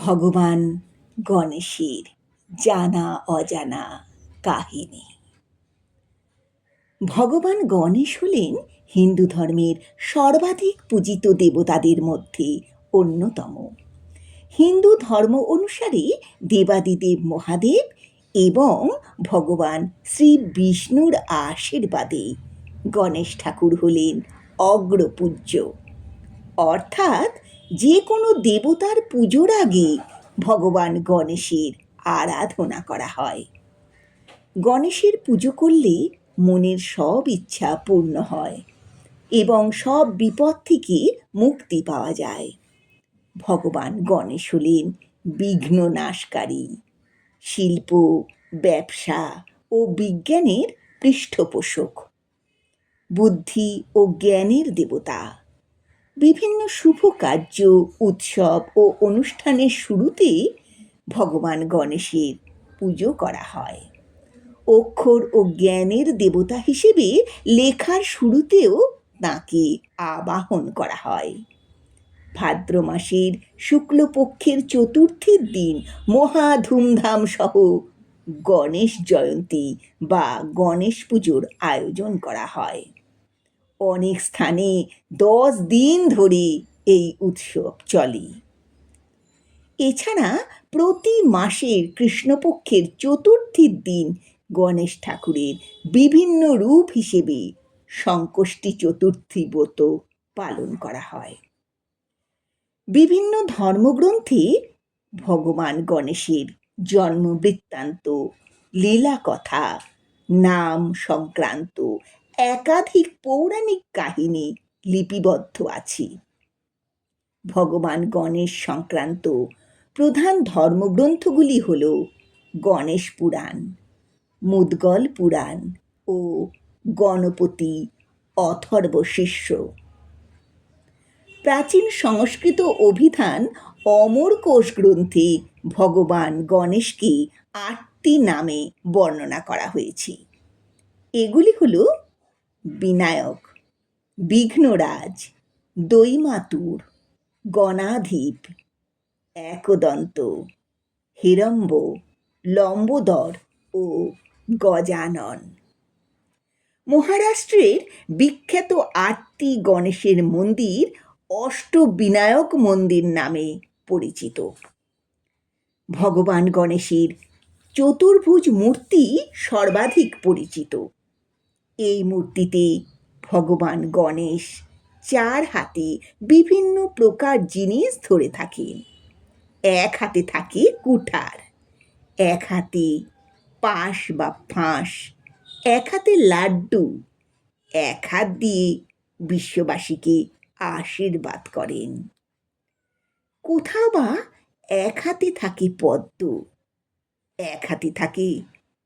ভগবান গণেশের জানা অজানা কাহিনী। ভগবান গণেশ হলেন হিন্দু ধর্মের সর্বাধিক পূজিত দেবতাদের মধ্যে অন্যতম। হিন্দু ধর্ম অনুসারে দেবাদিদেব মহাদেব এবং ভগবান শ্রী বিষ্ণুর আশীর্বাদে গণেশ ঠাকুর হলেন অগ্রপূজ্য। অর্থাৎ যে কোনো দেবতার পুজোর আগে ভগবান গণেশের আরাধনা করা হয়। গণেশের পুজো করলে মনের সব ইচ্ছা পূর্ণ হয় এবং সব বিপদ থেকে মুক্তি পাওয়া যায়। ভগবান গণেশ হলেন বিঘ্ন নাশকারী, শিল্প, ব্যবসা ও বিজ্ঞানের পৃষ্ঠপোষক, বুদ্ধি ও জ্ঞানের দেবতা। বিভিন্ন শুভ কার্য, উৎসব ও অনুষ্ঠানের শুরুতে ভগবান গণেশের পুজো করা হয়। অক্ষর ও জ্ঞানের দেবতা হিসেবে লেখার শুরুতেও তাঁকে আবাহন করা হয়। ভাদ্র মাসের শুক্লপক্ষের চতুর্থীর দিন মহা ধুমধাম সহ গণেশ জয়ন্তী বা গণেশ পুজোর আয়োজন করা হয়। অনেক স্থানে 10 দিন ধরে এই উৎসব চলে। এছাড়া প্রতি মাসের কৃষ্ণপক্ষের চতুর্থীর দিন গণেশ ঠাকুরের বিভিন্ন রূপ হিসেবে সংকষ্টি চতুর্থী ব্রত পালন করা হয়। বিভিন্ন ধর্মগ্রন্থে ভগবান গণেশের জন্ম বৃত্তান্ত, লীলা কথা, নাম সংক্রান্ত একাধিক পৌরাণিক কাহিনী লিপিবদ্ধ আছে। ভগবান গণেশ সংক্রান্ত প্রধান ধর্মগ্রন্থগুলি হল গণেশ পুরাণ, মুদ্গল পুরাণ ও গণপতি অথর্বশীর্ষ। প্রাচীন সংস্কৃত অভিধান অমরকোষ গ্রন্থে ভগবান গণেশকে 8টি নামে বর্ণনা করা হয়েছে। এগুলি হল বিনায়ক, বিঘ্নরাজ, দৈমাতুর, গণাধীপ, একদন্ত, হিড়ম্ব, লম্বোদর ও গজানন। মহারাষ্ট্রের বিখ্যাত 8টি গণেশের মন্দির অষ্টবিনায়ক মন্দির নামে পরিচিত। ভগবান গণেশের চতুর্ভুজ মূর্তি সর্বাধিক পরিচিত। এই মূর্তিতে ভগবান গণেশ 4 হাতে বিভিন্ন প্রকার জিনিস ধরে থাকেন। এক হাতে থাকে কুঠার, এক হাতে পাশ বা ফাঁস, এক হাতে লাড্ডু, এক হাত দিয়ে বিশ্ববাসীকে আশীর্বাদ করেন। কোথাও বা এক হাতে থাকে পদ্ম, এক হাতে থাকে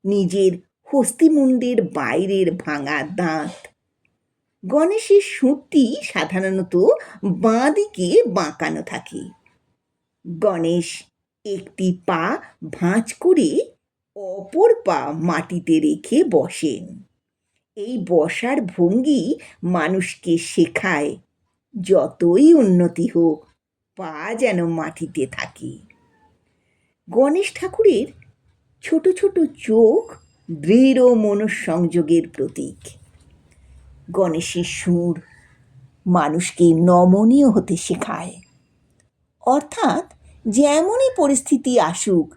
নিজের হস্তিমুণ্ডের বাইরের ভাঙা দাঁত। গণেশের সুরটি সাধারণত বাঁ দিকে বাঁকানো থাকে। গণেশ একটি পা ভাঁজ করে অপর পা মাটিতে রেখে বসেন। এই বসার ভঙ্গি মানুষকে শেখায় যতই উন্নতি হোক, পা যেন মাটিতে থাকে। গণেশ ঠাকুরের ছোট ছোট চোখ দৃঢ় মনঃসংযোগের প্রতীক। গণেশের সুর মানুষকে নমনীয় হতে শেখায়, অর্থাৎ যেমনই পরিস্থিতি আসুক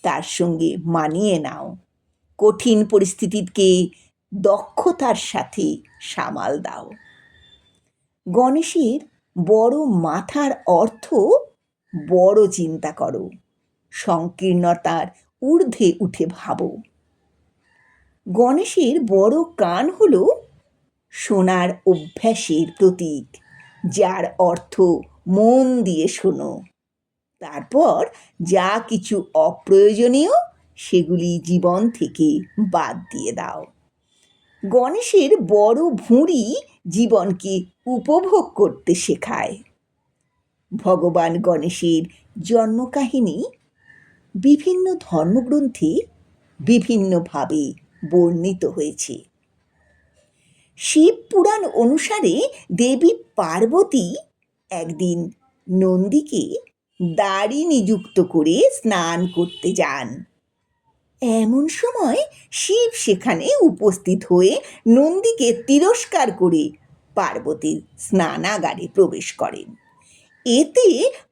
তার সঙ্গে মানিয়ে নাও, কঠিন পরিস্থিতিকে দক্ষতার সাথে সামাল দাও। গণেশের বড় মাথার অর্থ বড় চিন্তা করো, সংকীর্ণতার ঊর্ধ্বে উঠে ভাবো। গণেশের বড় কান হল শোনার অভ্যাসের প্রতীক, যার অর্থ মন দিয়ে শোনো, তারপর যা কিছু অপ্রয়োজনীয় সেগুলি জীবন থেকে বাদ দিয়ে দাও। গণেশের বড় ভুঁড়ি জীবনকে উপভোগ করতে শেখায়। ভগবান গণেশের জন্মকাহিনী বিভিন্ন ধর্মগ্রন্থে বিভিন্নভাবে বর্ণিত হয়েছে। শিব পুরাণ অনুসারে দেবী পার্বতী একদিন নন্দীকে দাড়ি নিযুক্ত করে স্নান করতে যান। এমন সময় শিব সেখানে উপস্থিত হয়ে নন্দীকে তিরস্কার করে পার্বতীর স্নানাগারে প্রবেশ করেন। এতে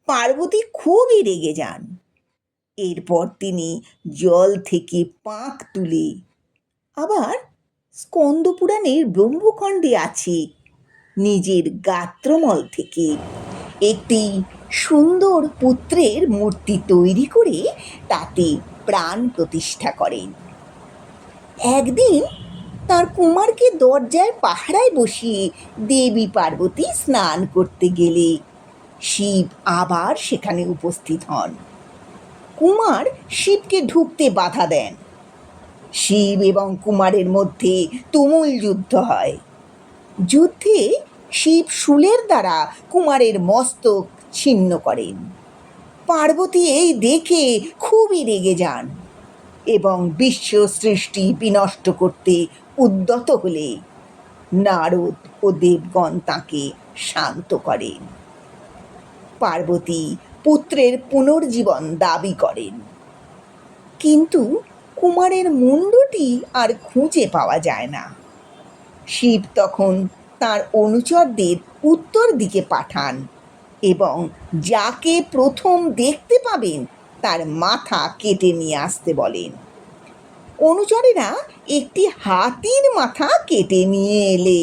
পার্বতী খুবই রেগে যান। এরপর তিনি জল থেকে পাক তুলে, আবার স্কন্দপুরাণের ব্রহ্মখণ্ডে আছে, নিজের গাত্রমল থেকে একটি সুন্দর পুত্রের মূর্তি তৈরি করে তাতে প্রাণ প্রতিষ্ঠা করেন। একদিন তার কুমারকে দরজায় পাহারায় বসিয়ে দেবী পার্বতী স্নান করতে গেলে শিব আবার সেখানে উপস্থিত হন। কুমার শিবকে ঢুকতে বাধা দেন। শিব এবং কুমারের মধ্যে তুমুল যুদ্ধ হয়। যুদ্ধে শিব শূলের দ্বারা কুমারের মস্তক ছিন্ন করেন। পার্বতী এই দেখে খুবই রেগে যান এবং বিশ্ব সৃষ্টি বিনষ্ট করতে উদ্যত হলে নারদ ও দেবগণ তাঁকে শান্ত করেন। পার্বতী পুত্রের পুনর্জীবন দাবি করেন, কিন্তু কুমারের মুণ্ডটি আর খুঁজে পাওয়া যায় না। শিব তখন তার অনুচরদের উত্তর দিকে পাঠান এবং যাকে প্রথম দেখতে পাবেন তার মাথা কেটে নিয়ে আসতে বলেন। অনুচরেরা একটি হাতির মাথা কেটে নিয়ে এলে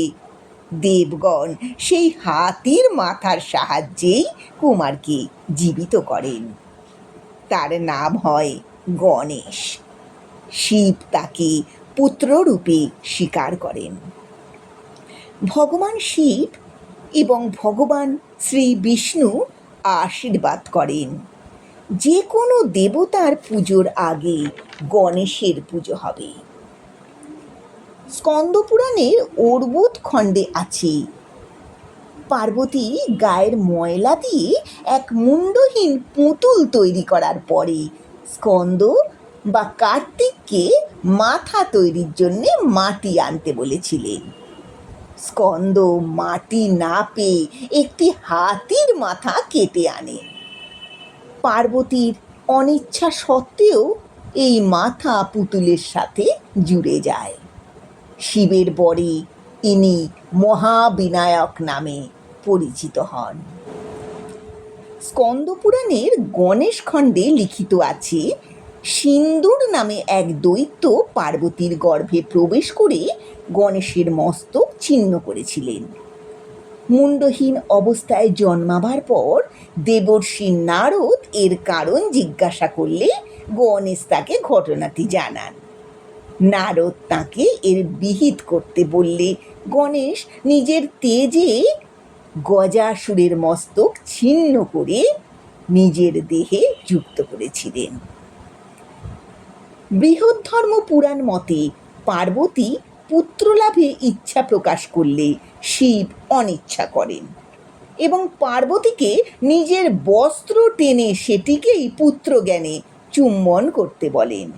দেবগণ সেই হাতির মাথার সাহায্যেই কুমারকে জীবিত করেন। তার নাম হয় গণেশ। শিব তাকে পুত্ররূপে স্বীকার করেন। ভগবান শিব এবং ভগবান শ্রী বিষ্ণু আশীর্বাদ করেন, যে কোনো দেবতার পুজোর আগে গণেশের পুজো হবে। স্কন্দপুরাণের অর্বুদ খণ্ডে আছে, পার্বতী গায়ের ময়লা দিয়ে এক মুণ্ডহীন পুতুল তৈরি করার পরে স্কন্দ বা কার্তিককে মাথা তৈরির জন্যে মাটি আনতে বলেছিলেন। স্কন্দ মাটি না পেয়ে একটি হাতির মাথা কেটে আনে। পার্বতীর অনিচ্ছা সত্ত্বেও এই মাথা পুতুলের সাথে জুড়ে যায়। শিবের বরে ইনি মহাবিনায়ক নামে পরিচিত হন। স্কন্দপুরাণের গণেশ খণ্ডে লিখিত আছে, সিন্দুর নামে এক দৈত্য পার্বতীর গর্ভে প্রবেশ করে গণেশের মস্তক ছিন্ন করেছিলেন। মুণ্ডহীন অবস্থায় জন্মাবার পর দেবর্ষি নারদ এর কারণ জিজ্ঞাসা করলে গণেশ তাকে ঘটনাটি জানান। নারদ তাকে এর বিহিত করতে বললে গণেশ নিজের তেজে গজাসুরের মস্তক ছিন্ন করে নিজের দেহে যুক্ত করেছিলেন। বৃহদ্ধর্ম পুরাণ মতে পার্বতী পুত্রলাভে ইচ্ছা প্রকাশ করলে শিব অনিচ্ছা করেন এবং পার্বতীকে নিজের বস্ত্র টেনে সেটিকেই পুত্রজ্ঞানে চুম্বন করতে বলেন।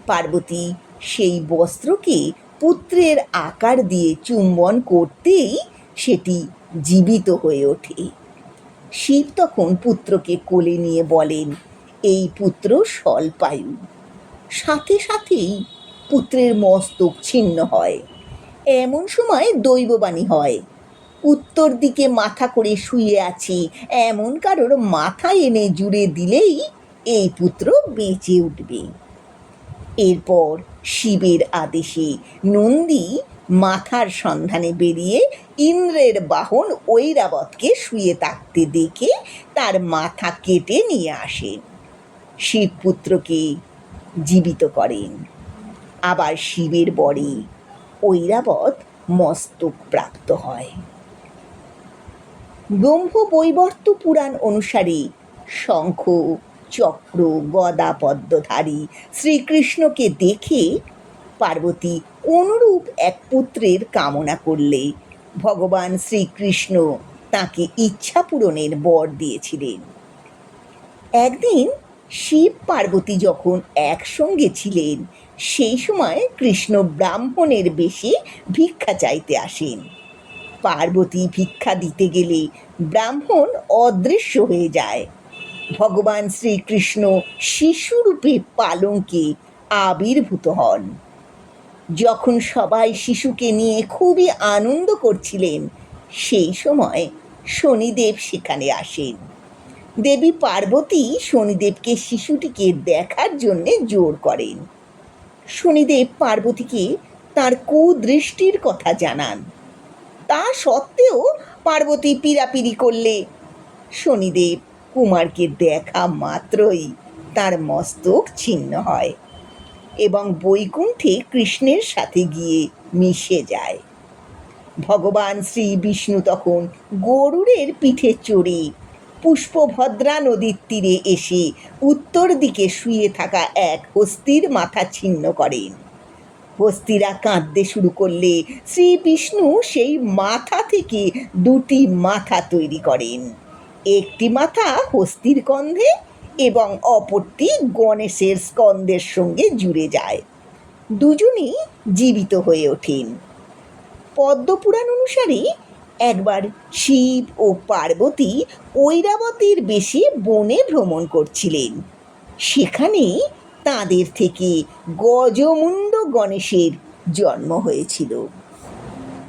পার্বতী সেই বস্ত্রকে পুত্রের আকার দিয়ে চুম্বন করতেই সেটি জীবিত হয়ে ওঠে। শিব তখন পুত্রকে কোলে নিয়ে বলেন, এই পুত্র স্বল্পায়ু। সাথে সাথেই পুত্রের মস্তক ছিন্ন হয়। এমন সময় দৈববাণী হয়, উত্তর দিকে মাথা করে শুয়ে আছি এমন কারোর মাথা এনে জুড়ে দিলেই এই পুত্র বেঁচে উঠবে। এরপর শিবের আদেশে নন্দী মাথার সন্ধানে বেরিয়ে ইন্দ্রের বাহন ঐরাবতকে শুয়ে থাকতে দেখে তার মাথা কেটে নিয়ে আসেন। শিবপুত্রকে জীবিত করেন। আবার শিবের বরে ঐরাবত মস্তক প্রাপ্ত হয়। ব্রহ্মবৈবর্ত পুরাণ অনুসারে শঙ্খ চক্র গদা পদ্মধারী শ্রীকৃষ্ণকে দেখে পার্বতী অনুরূপ এক পুত্রের কামনা করলে ভগবান শ্রীকৃষ্ণ তাকে ইচ্ছা পূরণের বর দিয়েছিলেন। একদিন শিব পার্বতী যখন একসঙ্গে ছিলেন সেই সময় কৃষ্ণ ব্রাহ্মণের বেশে ভিক্ষা চাইতে আসেন। পার্বতী ভিক্ষা দিতে গেলে ব্রাহ্মণ অদৃশ্য হয়ে যায়। ভগবান শ্রীকৃষ্ণ শিশুরূপে পালঙ্কে আবির্ভূত হন। যখন সবাই শিশুকে নিয়ে খুবই আনন্দ করছিলেন, সেই সময় শনিদেব সেখানে আসেন। দেবী পার্বতী শনিদেবকে শিশুটিকে দেখার জন্যে জোর করেন। শনিদেব পার্বতীকে তার কুদৃষ্টির কথা জানান। তা সত্ত্বেও পার্বতী পীড়াপিড়ি করলে শনিদেব কুমারকে দেখা মাত্রই তার মস্তক ছিন্ন হয় এবং বৈকুণ্ঠে কৃষ্ণের সাথে গিয়ে মিশে যায়। ভগবান শ্রী বিষ্ণু তখন গরুড়ের পিঠে চড়ে পুষ্পভদ্রা নদীর তীরে এসে উত্তর দিকে শুয়ে থাকা এক হস্তির মাথা ছিন্ন করেন। হস্তিরা কাঁদতে শুরু করলে শ্রী বিষ্ণু সেই মাথা থেকে দুটি মাথা তৈরি করেন। একটি মাথা হস্তির কন্ধে এবং অপরটি গণেশের স্কন্দের সঙ্গে জুড়ে যায়। দুজনেই জীবিত হয়ে ওঠেন। পদ্মপুরাণ অনুসারে একবার শিব ও পার্বতী ঐরাবতীর বেশে বনে ভ্রমণ করছিলেন। সেখানে তাদের থেকে গজমুণ্ড গণেশের জন্ম হয়েছিল।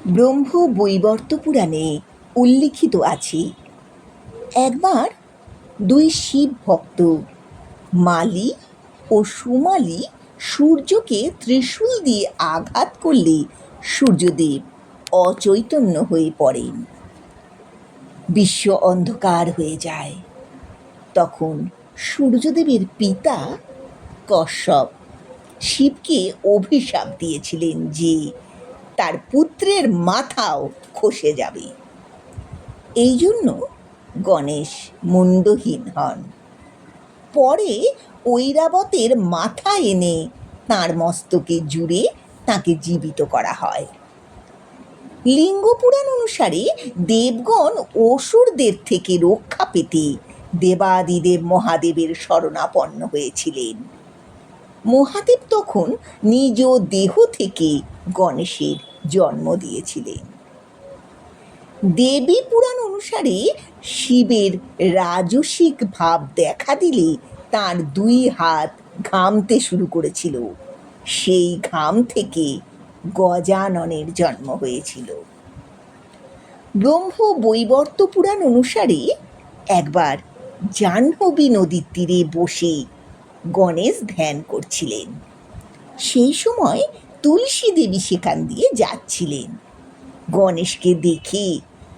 ব্রহ্ম বৈবর্ত পুরাণে উল্লিখিত আছে, একবার দুই শিব ভক্ত মালি ও সুমালি সূর্যকে ত্রিশূল দিয়ে আঘাত করলে সূর্যদেব অচৈতন্য হয়ে পড়েন। বিশ্ব অন্ধকার হয়ে যায়। তখন সূর্যদেবের পিতা কশ্যপ শিবকে অভিশাপ দিয়েছিলেন যে তার পুত্রের মাথাও খসে যাবে। এই জন্য গণেশ মুণ্ডহীন হন। পরে ঐরাবতের মাথা এনে তাঁর মস্তকে জুড়ে তাকে জীবিত করা হয়। লিঙ্গ পুরাণ অনুসারে দেবগণ অসুরদের থেকে রক্ষা পেতে দেবাদিদেব মহাদেবের শরণাপন্ন হয়েছিলেন। মহাদেব তখন নিজ দেহ থেকে গণেশের জন্ম দিয়েছিলেন। দেবী পুরাণ অনুসারে শিবের রাজসিক ভাব দেখা দিলে তার দুই হাত ঘামতে শুরু করেছিল। সেই ঘাম থেকে গজাননের জন্ম হয়েছিল। ব্রহ্ম বৈবর্ত পুরাণ অনুসারে একবার জাহ্নবী নদীর তীরে বসে গণেশ ধ্যান করছিলেন। সেই সময় তুলসী দেবী সেখান দিয়ে যাচ্ছিলেন। গণেশকে দেখে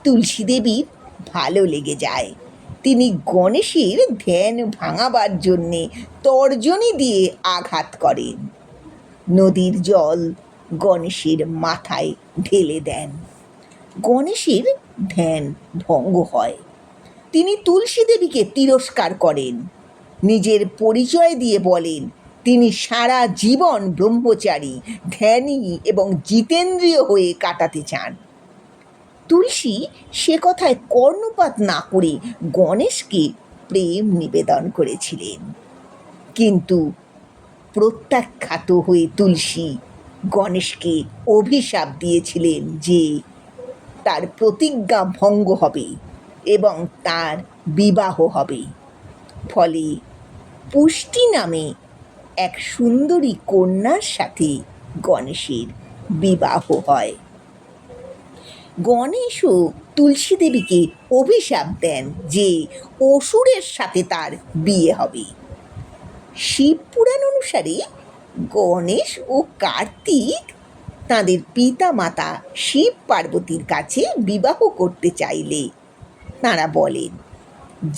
তুলসী দেবীর ভালো লেগে যায়। তিনি গণেশের ধ্যান ভাঙাবার জন্যে তর্জনী দিয়ে আঘাত করেন। নদীর জল গণেশের মাথায় ঢেলে দেন। গণেশের ধ্যান ভঙ্গ হয়। তিনি তুলসী দেবীকে তিরস্কার করেন। নিজের পরিচয় দিয়ে বলেন তিনি সারা জীবন ব্রহ্মচারী, ধ্যানী এবং জিতেন্দ্রীয় হয়ে কাটাতে চান। তুলসী সে কথায় কর্ণপাত না করে গণেশকে প্রেম নিবেদন করেছিলেন। কিন্তু প্রত্যাখ্যাত হয়ে তুলসী গণেশকে অভিশাপ দিয়েছিলেন যে তার প্রতিজ্ঞা ভঙ্গ হবে এবং তার বিবাহ হবে। ফলে পুষ্টি নামে এক সুন্দরী কন্যার সাথে গণেশের বিবাহ হয়। গণেশও তুলসী দেবীকে অভিশাপ দেন যে অসুরের সাথে তার বিয়ে হবে। শিব পুরাণ অনুসারে গণেশ ও কার্তিক তাঁদের পিতা মাতা শিব পার্বতীর কাছে বিবাহ করতে চাইলে তাঁরা বলেন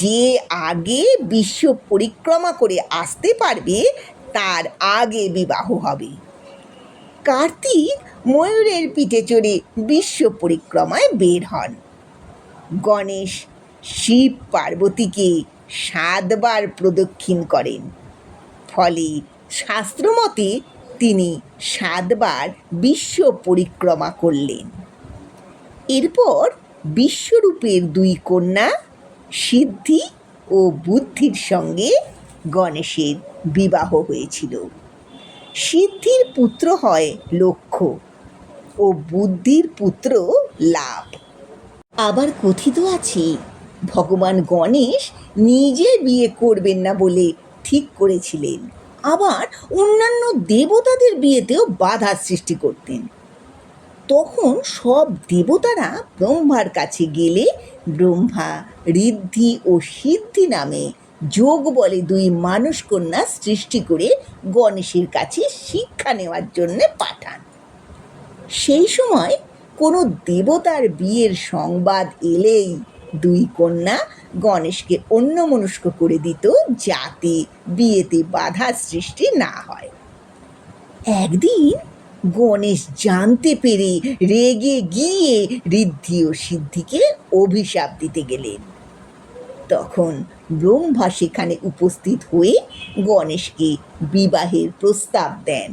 যে আগে বিশ্ব পরিক্রমা করে আসতে পারবে তার আগে বিবাহ হবে। কার্তিক ময়ূরের পিঠে চড়ে বিশ্ব পরিক্রমায় বের হন। গণেশ শিব পার্বতীকে 7 বার প্রদক্ষিণ করেন। ফলে শাস্ত্রমতে তিনি 7 বার বিশ্ব পরিক্রমা করলেন। এরপর বিশ্বরূপের 2 কন্যা সিদ্ধি ও বুদ্ধির সঙ্গে গণেশের বিবাহ হয়েছিল। সিদ্ধির পুত্র হয় লক্ষ্য ও বুদ্ধির পুত্র লাভ। আবার কথিত আছে ভগবান গণেশ নিজে বিয়ে করবেন না বলে ঠিক করেছিলেন, আবার অন্যান্য দেবতাদের বিয়েতেও বাধা সৃষ্টি করতেন। তখন সব দেবতারা ব্রহ্মার কাছে গেলে ব্রহ্মা ঋদ্ধি ও সিদ্ধি নামে যোগ বলে দুই মানুষ কন্যা সৃষ্টি করে গণেশের কাছে শিক্ষা নেওয়ার জন্য পাঠান। সেই সময় কোনো দেবতার বিয়ের সংবাদ এলেই দুই কন্যা গণেশকে অন্যমনস্ক করে দিত, যাতে বিয়েতে বাধা সৃষ্টি না হয়। একদিন গণেশ জানতে পেরে রেগে গিয়ে ঋদ্ধি ও সিদ্ধিকে অভিশাপ দিতে গেলেন। তখন ব্রহ্মা সেখানে উপস্থিত হয়ে গণেশকে বিবাহের প্রস্তাব দেন।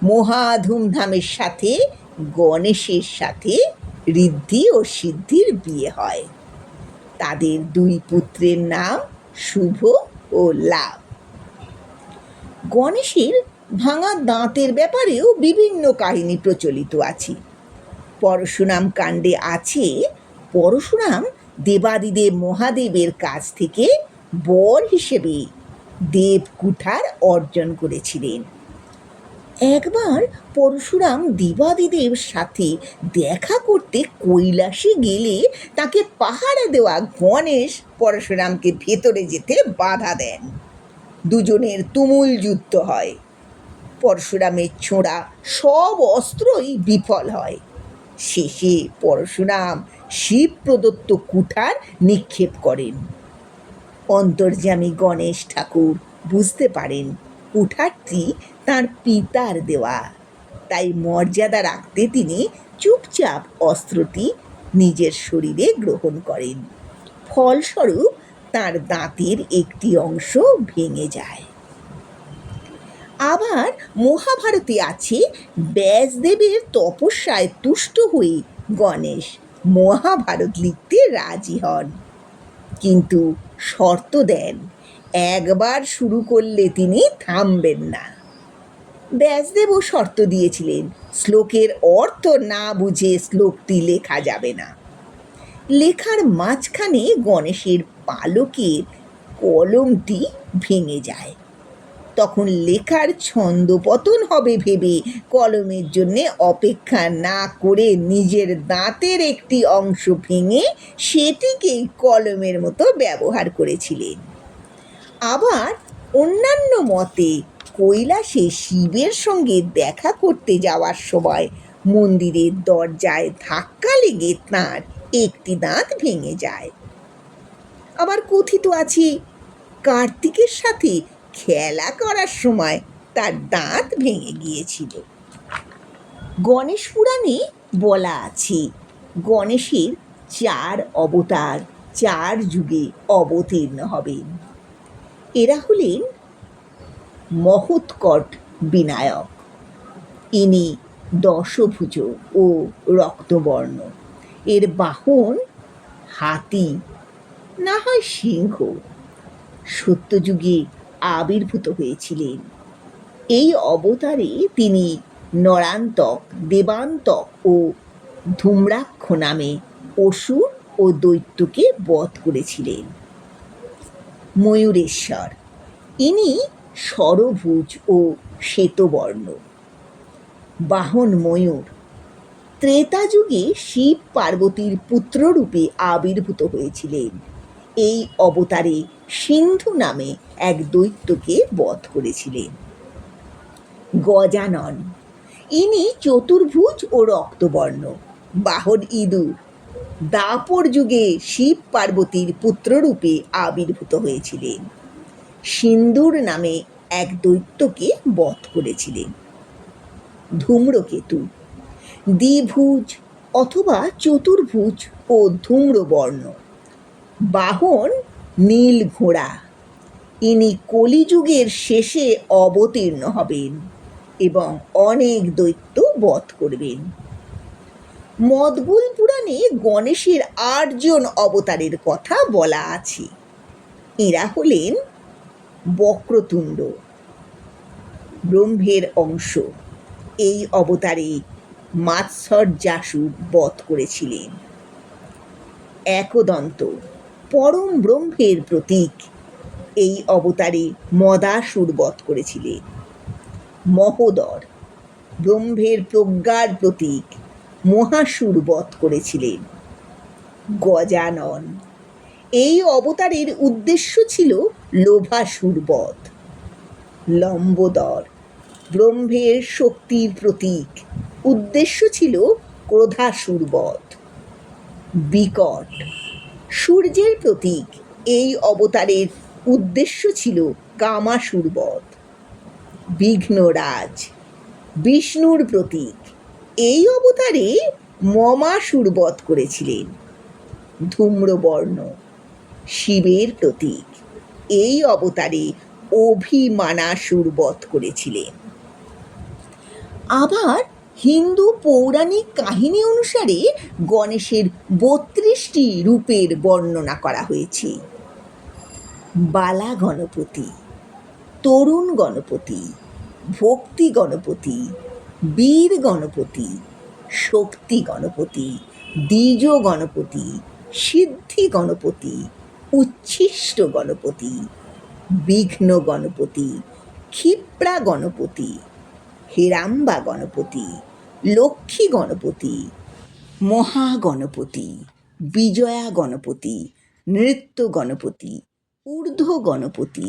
মহা ধুমধামের সাথে গণেশের সাথে ঋদ্ধি ও সিদ্ধির বিয়ে হয়। তাদের দুই পুত্রের নাম শুভ ও লাভ। গণেশের ভাঙা দাঁতের ব্যাপারেও বিভিন্ন কাহিনী প্রচলিত আছে। পরশুরাম কাণ্ডে আছে, পরশুরাম দেবাদিদেব মহাদেবের কাছ থেকে বর হিসেবে দেব কুঠার অর্জন করেছিলেন। একবার পরশুরাম দেবাদিদেব সাথে দেখা করতে কৈলাসে গেলে তাকে পাহারা দেওয়া গণেশ পরশুরামকে ভেতরে যেতে বাধা দেন। দুজনের তুমুল যুদ্ধ হয়। পরশুরামের ছোঁড়া সব অস্ত্রই বিফল হয়। শেষে পরশুরাম শিব প্রদত্ত কুঠার নিক্ষেপ করেন। অন্তর্যামী গণেশ ঠাকুর বুঝতে পারেন কুঠারটি তাঁর পিতার দেওয়া, তাই মর্যাদা রাখতে তিনি চুপচাপ অস্ত্রটি নিজের শরীরে গ্রহণ করেন। ফলস্বরূপ তাঁর দাঁতের একটি অংশ ভেঙে যায়। আবার মহাভারতে আছে, ব্যাসদেবের তপস্যায় তুষ্ট হয়ে গণেশ মহাভারত লিখতে রাজি হন, কিন্তু শর্ত দেন একবার শুরু করলে তিনি থামবেন না। ব্যাসদেবও শর্ত দিয়েছিলেন, শ্লোকের অর্থ না বুঝে শ্লোকটি লেখা যাবে না। লেখার মাঝখানে গণেশের পালকের কলমটি ভেঙে যায়। তখন লেখার ছন্দপতন হবে ভেবে কলমের জন্যে অপেক্ষা না করে নিজের দাঁতের একটি অংশ ভেঙে সেটিকেই কলমের মতো ব্যবহার করেছিলেন। আবার অন্যান্য মতে কৈলাসে শিবের সঙ্গে দেখা করতে যাওয়ার সময় মন্দিরের দরজায় ধাক্কা লেগে তাঁর একটি দাঁত ভেঙে যায়। আবার কথিত আছে কার্তিকের সাথে খেলা করার সময় তার দাঁত ভেঙে গিয়েছিল। গণেশ পুরাণে বলা আছে, গণেশের 4 অবতার 4 যুগে অবতীর্ণ হবেন। এরা হলেন মহোৎকট বিনায়ক, ইনি দশভুজ ও রক্তবর্ণ, এর বাহন হাতি না হয় সিংহ। সত্যযুগে আবির্ভূত হয়েছিলেন। এই অবতারে তিনি নরান্তক, দেবান্তক ও ধূম্রাক্ষ নামে অসুর ও দৈত্যকে বধ করেছিলেন। ময়ূরেশ্বর, ইনি ষড়ভুজ ও শ্বেতবর্ণ, বাহন ময়ূর। ত্রেতা যুগে শিব পার্বতীর পুত্ররূপে আবির্ভূত হয়েছিলেন। এই অবতারে সিন্ধু নামে এক দৈত্যকে বধ করেছিলেন। গজানন, ইনি চতুর্ভুজ ও রক্তবর্ণ, বাহন ইঁদুর। দাপর যুগে শিব পার্বতীর পুত্ররূপে আবির্ভূত হয়েছিলেন। সিন্দুর নামে এক দৈত্যকে বধ করেছিলেন। ধূম্রকেতু, দ্বিভুজ অথবা চতুর্ভুজ ও ধূম্রবর্ণ, বাহন নীল ঘোড়া। ইনি কলিযুগের শেষে অবতীর্ণ হবেন এবং অনেক দৈত্য বধ করবেন। মদগুল পুরাণে গণেশের 8 জন অবতারের কথা বলা আছে। এরা হলেন বক্রতুণ্ড, ব্রহ্মের অংশ। এই অবতারে মাৎসর্যাসুর বধ করেছিলেন। একদন্ত পরম ব্রহ্মের প্রতীক এই অবতারে মদাসুর বধ করেছিলেন। মহোদর ব্রহ্মের প্রজ্ঞার প্রতীক মহাসুর বধ করেছিলেন। গজানন এই অবতারের উদ্দেশ্য ছিল লোভাসুর বধ। লম্বোদর ব্রহ্মের শক্তির প্রতীক, উদ্দেশ্য ছিল ক্রোধাসুর বধ। বিকট সূর্যের প্রতীক, এই অবতারের উদ্দেশ্য ছিল কামাসুর বধ। বিঘ্নরাজ বিষ্ণুর প্রতীক, এই অবতারে মমাসুর বধ করেছিলেন। ধূম্রবর্ণ শিবের প্রতীক, এই অবতারে অভিমানাসুর বধ করেছিলেন। আবার হিন্দু পৌরাণিক কাহিনী অনুসারে গণেশের ৩২টি রূপের বর্ণনা করা হয়েছে। বালা গণপতি, তরুণ গণপতি, ভক্তি গণপতি, বীর গণপতি, শক্তি গণপতি, দ্বিজ গণপতি, সিদ্ধি গণপতি, উচ্ছিষ্ট গণপতি, বিঘ্ন গণপতি, ক্ষিপ্রা গণপতি, হেরাম্বা গণপতি, লক্ষ্মী গণপতি, মহাগণপতি, বিজয়া গণপতি, নৃত্য গণপতি, ঊর্ধ্ব গণপতি,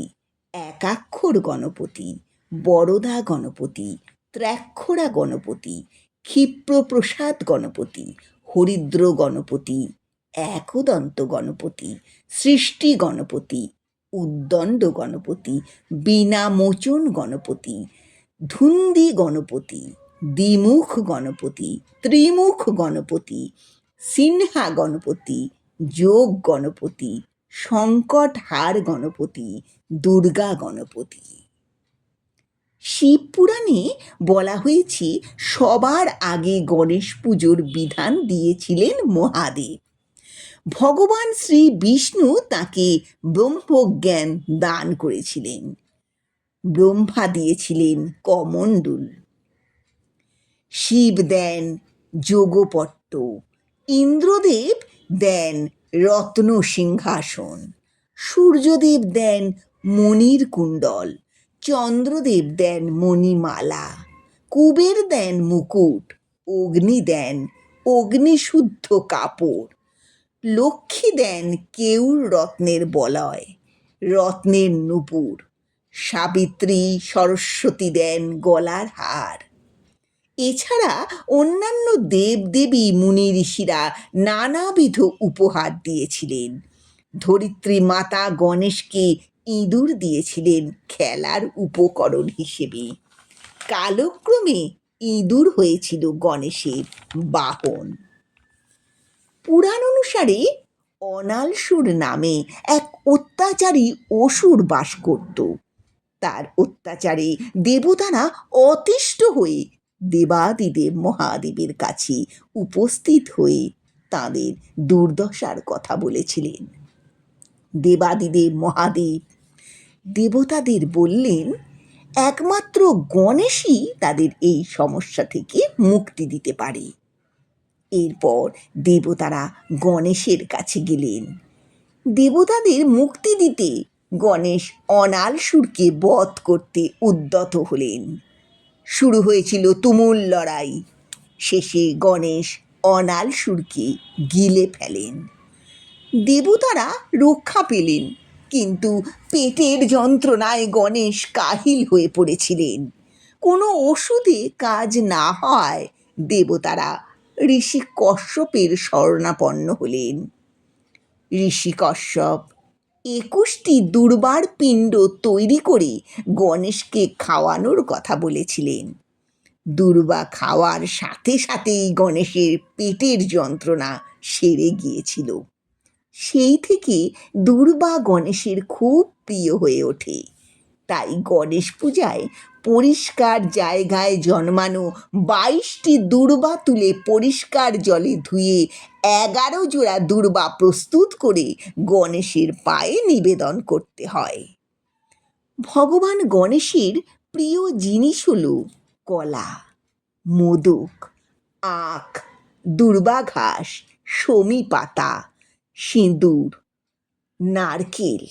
একাক্ষর গণপতি, বরদা গণপতি, ত্র্যাক্ষরা গণপতি, ক্ষিপ্রপ্রসাদ গণপতি, হরিদ্র গণপতি, একদন্ত গণপতি, সৃষ্টি গণপতি, উদ্দণ্ড গণপতি, বীণামোচন গণপতি, ধুন্দি গণপতি, দ্বিমুখ গণপতি, ত্রিমুখ গণপতি, সিনহা গণপতি, যোগ গণপতি, সংকটহার গণপতি, দুর্গা গণপতি। শিব পুরাণে বলা হয়েছে সবার আগে গণেশ পুজোর বিধান দিয়েছিলেন মহাদেব। ভগবান শ্রী বিষ্ণু তাকে ব্রহ্মজ্ঞান দান করেছিলেন। ব্রহ্মা দিয়েছিলেন কমণ্ডল, শিব দেন যোগপট্ট, ইন্দ্রদেব দেন রত্ন সিংহাসন, সূর্যদেব দেন মণির কুণ্ডল, চন্দ্রদেব দেন মণিমালা, কুবের দেন মুকুট, অগ্নি দেন অগ্নিশুদ্ধ কাপড়, লক্ষ্মী দেন কেউর রত্নের বলয়, রত্নের নূপুর, সাবিত্রী সরস্বতী দেন গলার হার। এছাড়া অন্যান্য দেবদেবী মুনি ঋষিরা নানাবিধ উপহার দিয়েছিলেন। ধরিত্রী মাতা গণেশকে ইঁদুর দিয়েছিলেন খেলার উপকরণ হিসেবে। কালক্রমে ইঁদুর হয়েছিল গণেশের বাহন। পুরাণ অনুসারে অনালসুর নামে এক অত্যাচারী অসুর বাস করত। তার অত্যাচারে দেবতারা অতিষ্ঠ হয়ে দেবাদিদেব মহাদেবের কাছে উপস্থিত হয়ে তাঁদের দুর্দশার কথা বলেছিলেন। দেবাদিদেব মহাদেব দেবতাদের বললেন একমাত্র গণেশই তাদের এই সমস্যা থেকে মুক্তি দিতে পারে। এরপর দেবতারা গণেশের কাছে গেলেন। দেবতাদের মুক্তি দিতে গণেশ অনালসুরকে বধ করতে উদ্যত হলেন। শুরু হয়েছিল তুমুল লড়াই। শেষে গণেশ অনালসুরকে গিলে ফেলেন। দেবতারা রক্ষা পেলেন, কিন্তু পেটের যন্ত্রণায় গণেশ কাহিল হয়ে পড়েছিলেন। কোনো ওষুধে কাজ না হওয়ায় দেবতারা ঋষি কশ্যপের শরণাপন্ন হলেন। ঋষি কশ্যপ ২১টি দুর্বার পিণ্ড তৈরি করে গণেশকে খাওয়ানোর কথা বলেছিলেন। দুর্বা খাওয়ার সাথে সাথেই গণেশের পেটের যন্ত্রণা সেরে গিয়েছিল। সেই থেকে দুর্বা গণেশের খুব প্রিয় হয়ে ওঠে। তাই গণেশ পূজায় পরিষ্কার জায়গায় জন্মানো ২২টি দুর্বা তুলে পরিষ্কার জলে ধুয়ে ১১ জোড়া দুর্বা প্রস্তুত করে গণেশের পায়ে নিবেদন করতে হয়। ভগবান গণেশের প্রিয় জিনিস হল কলা, মোদক, আখ, দুর্বা ঘাস, শমী পাতা, সিঁদুর, নারকেল।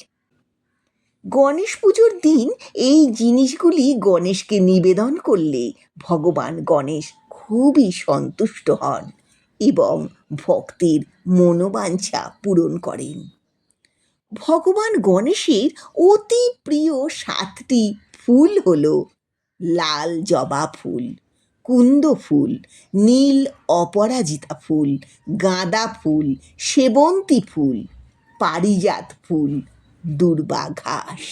গণেশ পুজোর দিন এই জিনিসগুলি গণেশকে নিবেদন করলে ভগবান গণেশ খুবই সন্তুষ্ট হন এবং ভক্তের মনোবাঞ্ছা পূরণ করেন। ভগবান গণেশের অতি প্রিয় 7টি ফুল হল লাল জবা ফুল, কুন্দ ফুল, নীল অপরাজিতা ফুল, গাঁদা ফুল, সেবন্তী ফুল, পারিজাত ফুল, দূর্বা ঘাস।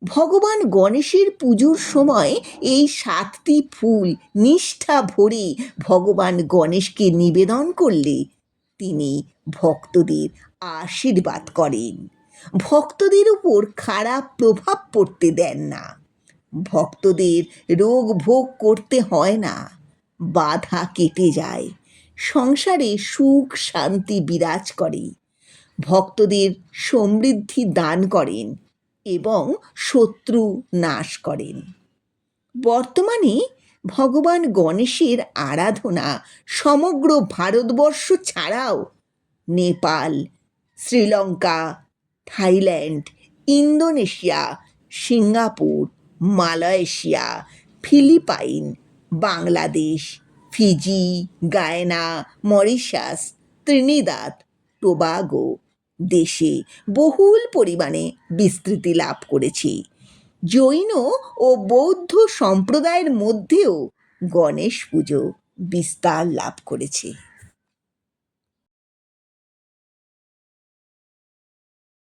ভগবান গণেশের পুজোর সময় এই 7টি ফুল নিষ্ঠা ভরে ভগবান গণেশকে নিবেদন করলে তিনি ভক্তদের আশীর্বাদ করেন, ভক্তদের উপর খারাপ প্রভাব পড়তে দেন না, ভক্তদের রোগ ভোগ করতে হয় না, বাধা কেটে যায়, সংসারে সুখ শান্তি বিরাজ করে, ভক্তদের সমৃদ্ধি দান করেন এবং শত্রু নাশ করেন। বর্তমানে ভগবান গণেশের আরাধনা সমগ্র ভারতবর্ষ ছাড়াও Nepal, Sri Lanka, Thailand, Indonesia, Singapore, Malaysia, Philippine, Bangladesh, Fiji, Guyana, Mauritius, Trinidad, Tobago দেশে বহুল পরিমাণে বিস্তৃতি লাভ করেছে। জৈন ও বৌদ্ধ সম্প্রদায়ের মধ্যেও গণেশ পুজো বিস্তার লাভ করেছে।